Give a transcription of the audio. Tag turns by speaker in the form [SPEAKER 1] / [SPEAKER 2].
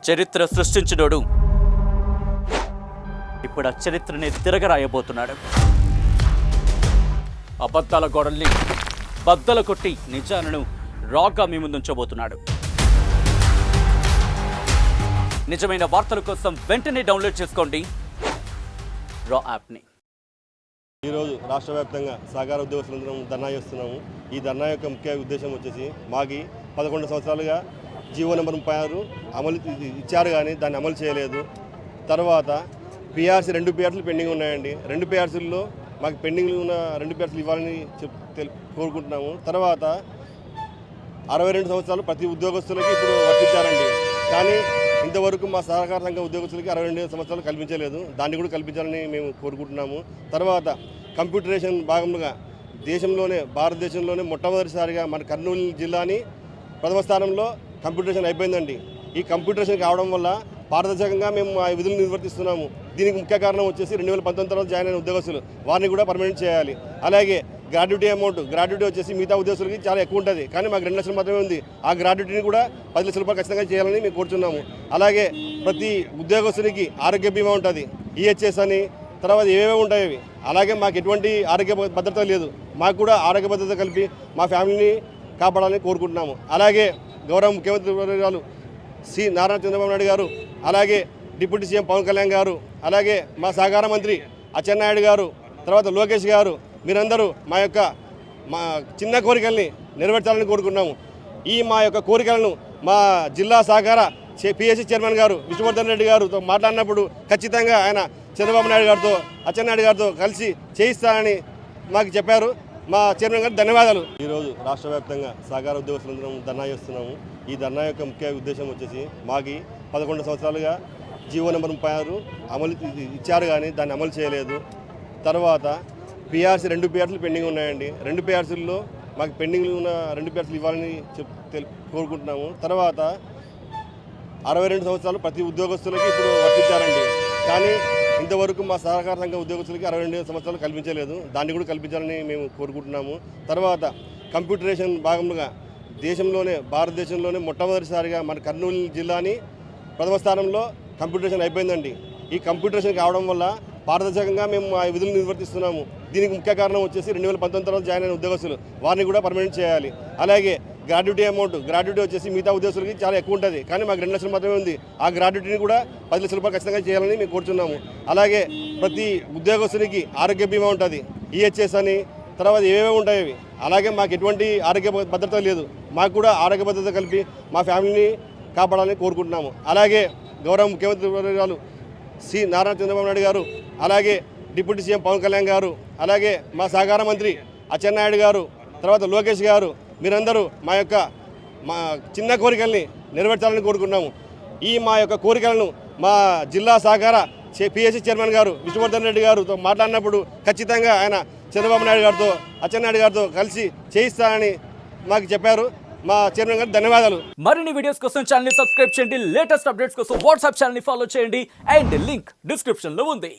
[SPEAKER 1] చరిత్ర సృష్టించినోడు ఇప్పుడు ఆ చరిత్రని తిరగరాయబోతున్నాడు. అబద్ధాల గోడల్ని బద్దలు కొట్టి నిజాలను రాగా మీ ముందుంచబోతున్నాడు. నిజమైన వార్తల కోసం వెంటనే డౌన్లోడ్ చేసుకోండి రా యాప్ని.
[SPEAKER 2] ఈరోజు రాష్ట్ర వ్యాప్తంగా సహకార ఉద్యోగస్తులందరం ధర్నా చేస్తున్నాము. ఈ ధర్నా యొక్క ముఖ్య ఉద్దేశం వచ్చేసి మాకి 11 సంవత్సరాలుగా జీవో నెంబర్ 36 అమలు ఇచ్చారు, కానీ దాన్ని అమలు చేయలేదు. తర్వాత పిఆర్సీ 2 పిఆర్సీలు పెండింగ్ ఉన్నాయండి. 2 పిఆర్సీల్లో మాకు పెండింగ్లు ఉన్న 2 పిఆర్సీలు ఇవ్వాలని కోరుకుంటున్నాము. తర్వాత 62 సంవత్సరాలు ప్రతి ఉద్యోగస్తులకి ఇప్పుడు వర్తించారండి, కానీ ఇంతవరకు మా సహకార సంఘ ఉద్యోగస్తులకి 62 సంవత్సరాలు కల్పించలేదు. దాన్ని కూడా కల్పించాలని మేము కోరుకుంటున్నాము. తర్వాత కంప్యూటరేషన్ భాగంగా భారతదేశంలోనే మొట్టమొదటిసారిగా మన కర్నూలు జిల్లాని ప్రథమ స్థానంలో కంప్యూటరేషన్ అయిపోయిందండి. ఈ కంప్యూటరేషన్ కావడం వల్ల పారదర్శకంగా మేము ఆ విధులు నిర్వర్తిస్తున్నాము. దీనికి ముఖ్య కారణం వచ్చేసి 2019 తర్వాత జాయిన్ అయిన ఉద్యోగస్తులు, వారిని కూడా పర్మనెంట్ చేయాలి. అలాగే గ్రాడ్యుటీ వచ్చేసి మిగతా ఉద్యోగస్తులకి చాలా ఎక్కువ ఉంటుంది, కానీ మాకు 2 లక్షలు మాత్రమే ఉంది. ఆ గ్రాడ్యుటీని కూడా 10 లక్షల రూపాయలు ఖచ్చితంగా చేయాలని మేము కోరుతున్నాము. అలాగే ప్రతి ఉద్యోగస్తునికి ఆరోగ్య బీమా ఉంటుంది, ఈహెచ్ఎస్ అని, తర్వాత ఏవేవో ఉంటాయి అవి. అలాగే మాకు ఎటువంటి ఆరోగ్య భద్రత లేదు. మాకు కూడా ఆరోగ్య భద్రత కలిపి మా ఫ్యామిలీని కాపాడాలని కోరుకుంటున్నాము. అలాగే గౌరవ ముఖ్యమంత్రి వర్యులు శ్రీ నారా చంద్రబాబు నాయుడు గారు, అలాగే డిప్యూటీ సీఎం పవన్ కళ్యాణ్ గారు, అలాగే మా సహకార మంత్రి అచ్చెన్నాయుడు గారు, తర్వాత లోకేష్ గారు, మీరందరూ మా చిన్న కోరికల్ని నెరవేర్చాలని కోరుకున్నాము. మా యొక్క కోరికలను మా జిల్లా సహకార పిఎస్సి చైర్మన్ గారు విష్ణువర్ధన్ రెడ్డి గారితో మాట్లాడినప్పుడు ఖచ్చితంగా ఆయన చంద్రబాబు నాయుడు గారితో అచ్చెన్నాయుడు గారితో కలిసి చేయిస్తానని మాకు చెప్పారు. మా చైర్మన్ గారు ధన్యవాదాలు. ఈరోజు రాష్ట్ర వ్యాప్తంగా సహకార ఉద్యోగస్తులందరం ధర్నా చేస్తున్నాము. ఈ ధర్నా యొక్క ముఖ్య ఉద్దేశం వచ్చేసి మాకి 11 సంవత్సరాలుగా జీవో నెంబర్ 36 అమలు ఇచ్చారు, కానీ దాన్ని అమలు చేయలేదు. తర్వాత పిఆర్సీ 2 పిఆర్సీలు పెండింగ్ ఉన్నాయండి. 2 పిఆర్సీల్లో మాకు పెండింగ్లు ఉన్న 2 పిఆర్సీలు ఇవ్వాలని కోరుకుంటున్నాము. తర్వాత 62 సంవత్సరాలు ప్రతి ఉద్యోగస్తులకి ఇప్పుడు వర్తించారండి, కానీ ఇంతవరకు మా సహకార సంఘ ఉద్యోగస్తులకి 62 సంవత్సరాలు కల్పించలేదు. దాన్ని కూడా కల్పించాలని మేము కోరుకుంటున్నాము. తర్వాత కంప్యూటరేషన్ భాగంగా భారతదేశంలోనే మొట్టమొదటిసారిగా మన కర్నూలు జిల్లాని ప్రథమ స్థానంలో కంప్యూటరేషన్ అయిపోయిందండి. ఈ కంప్యూటరేషన్ కావడం వల్ల పారదర్శకంగా మేము ఆ విధులు నిర్వర్తిస్తున్నాము. దీనికి ముఖ్య కారణం వచ్చేసి 2019 తర్వాత జాయిన్ అయిన ఉద్యోగస్తులు, వారిని కూడా పర్మనెంట్ చేయాలి. అలాగే గ్రాడ్యుటీ వచ్చేసి మిగతా ఉద్యోగస్తులకి చాలా ఎక్కువ ఉంటుంది, కానీ మాకు 2 లక్షలు మాత్రమే ఉంది. ఆ గ్రాడ్యుటీని కూడా 10 లక్షల రూపాయలు ఖచ్చితంగా చేయాలని మేము కోరుతున్నాము. అలాగే ప్రతి ఉద్యోగస్తునికి ఆరోగ్య బీమా ఉంటుంది, ఈహెచ్ఎస్ అని, తర్వాత ఏవేవో ఉంటాయి అవి. అలాగే మాకు ఎటువంటి ఆరోగ్య భద్రత లేదు. మాకు కూడా ఆరోగ్య భద్రత కలిపి మా ఫ్యామిలీని కాపాడాలని కోరుకుంటున్నాము. అలాగే గౌరవ ముఖ్యమంత్రి వర్యులు శ్రీ నారా చంద్రబాబు నాయుడు గారు, అలాగే డిప్యూటీ సీఎం పవన్ కళ్యాణ్ గారు, అలాగే మా సహకార మంత్రి అచ్చెన్నాయుడు గారు, తర్వాత లోకేష్ గారు, మీరందరూ మా చిన్న కోరికల్ని నెరవేర్చాలని కోరుకున్నాము. మా యొక్క కోరికలను మా జిల్లా సహకార పిఎస్సి చైర్మన్ గారు విష్ణువర్ధన్ రెడ్డి గారితో మాట్లాడినప్పుడు ఖచ్చితంగా ఆయన చంద్రబాబు నాయుడు గారితో అచ్చెన్నాయుడు గారితో కలిసి చేయిస్తానని మాకు చెప్పారు. మా చైర్మన్ గారు ధన్యవాదాలు.
[SPEAKER 1] మరిన్ని వీడియోస్ కోసం ఛానల్ ని సబ్స్క్రైబ్ చేయండి. లేటెస్ట్ అప్డేట్స్ కోసం వాట్సాప్ ఛానల్ ని ఫాలో చేయండి. అండ్ లింక్ డిస్క్రిప్షన్ లో ఉంది.